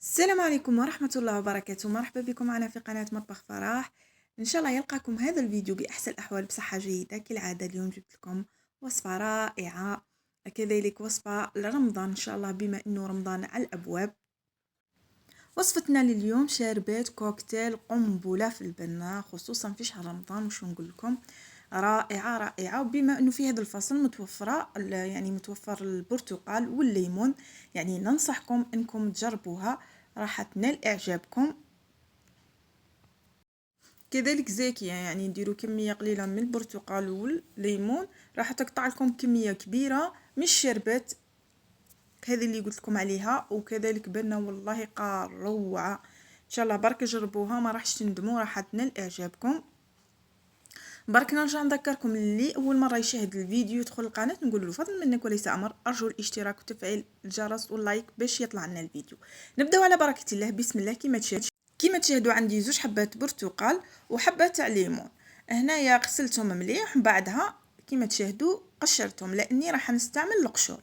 السلام عليكم ورحمة الله وبركاته. مرحبا بكم معنا في قناة مطبخ فرح. إن شاء الله يلقاكم هذا الفيديو بأحسن الأحوال بصحة جيدة. كالعادة اليوم جبت لكم وصفة رائعة، كذلك وصفة لرمضان إن شاء الله بما أنه رمضان على الأبواب. وصفتنا لليوم شاربات كوكتيل قنبلة في البنة، خصوصا في شهر رمضان. وشو نقول لكم، رائعة رائعة. وبما أنه في هذا الفصل متوفر البرتقال والليمون، يعني ننصحكم أنكم تجربوها، راح تنال إعجابكم. كذلك زاكية، يعني نديروا كمية قليلة من البرتقال والليمون، راح تقطع لكم كمية كبيرة من الشربات هذه اللي قلت لكم عليها. وكذلك بنة والله روعة، ان شاء الله برك جربوها ما راحش تندموا، راح تنال اعجابكم. برك نرجع نذكركم اللي اول مره يشاهد الفيديو يدخل القناه، نقول له فضل منك وليس امر، ارجو الاشتراك وتفعيل الجرس واللايك باش يطلع لنا الفيديو. نبداو على بركه الله، بسم الله. كيما تشاهدوا عندي زوج حبات برتقال وحبه تاع ليمون. هنايا غسلتهم مليح، من بعدها كيما تشاهدوا قشرتهم لاني راح نستعمل القشور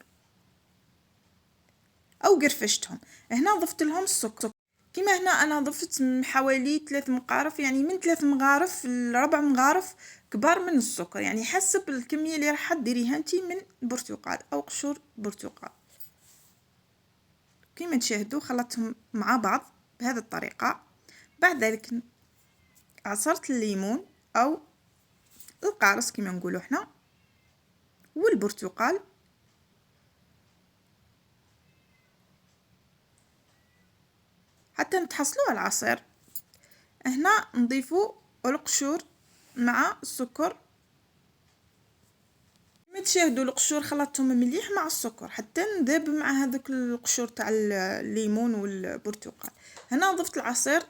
او قرفشتهم. هنا ضفت لهم السكر، كيما هنا انا ضفت حوالي 3 مقارف، يعني من 3 مغارف ل4 مغارف كبار من السكر، يعني حسب الكميه اللي راح ديريها انتي من البرتقال او قشور برتقال. كيما تشاهدوا خلطتهم مع بعض بهذه الطريقه. بعد ذلك عصرت الليمون او القارص كيما نقولوا احنا والبرتقال، حتى نتحصلوا على العصير. هنا نضيفوا القشور مع السكر. كما تشاهدوا القشور خلطتهم مليح مع السكر حتى نذاب مع هذوك القشور تاع الليمون والبرتقال. هنا ضفت العصير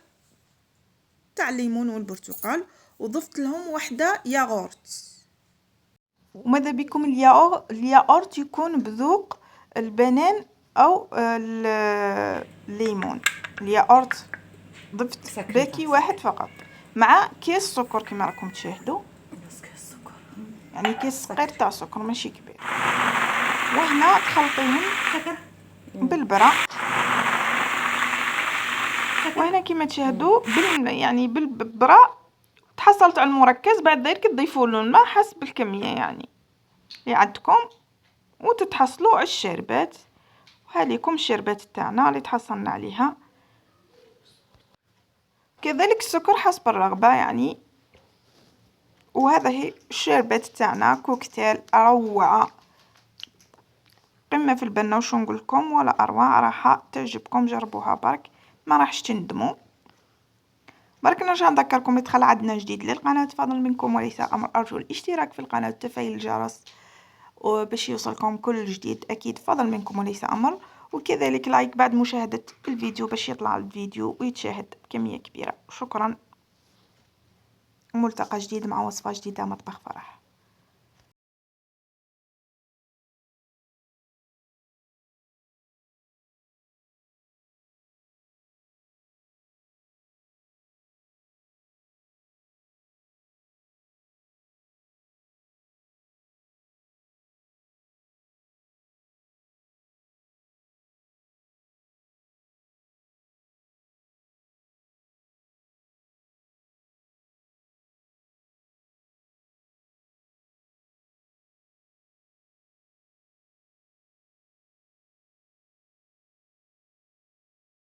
تاع الليمون والبرتقال وضفت لهم وحده ياغورت. وماذا بكم الياغورت يكون بذوق البنان او الليمون. الياغورت ضفت باكي واحد فقط مع كيس سكر كما راكم تشاهدوا، يعني كيس صغير تاع سكر ماشي كبير. وهنا تخلطيهم بالبرا. وهنا كما تشاهدوا بالبرا تحصلت على المركز. بعد ذلك تضيفوا له الماء حسب الكميه يعني اللي عندكم وتتحصلوا على الشربات. وهاليكم الشربات تاعنا اللي تحصلنا عليها، كذلك السكر حسب الرغبه يعني. وهذا هي الشربات تاعنا كوكتيل روعه، قمه في البنه. وشو نقول لكم ولا اروع، راح تعجبكم، جربوها برك ما راحش تندموا. برك نرجع نذكركم يدخل عندنا جديد للقناه فضل منكم وليس امر، ارجو الاشتراك في القناه وتفعيل الجرس وباش يوصلكم كل جديد، اكيد فضل منكم وليس امر. وكذلك لايك بعد مشاهده الفيديو باش يطلع الفيديو ويتشاهد بكميه كبيره. شكرا، وملتقى جديد مع وصفه جديده مطبخ فرح.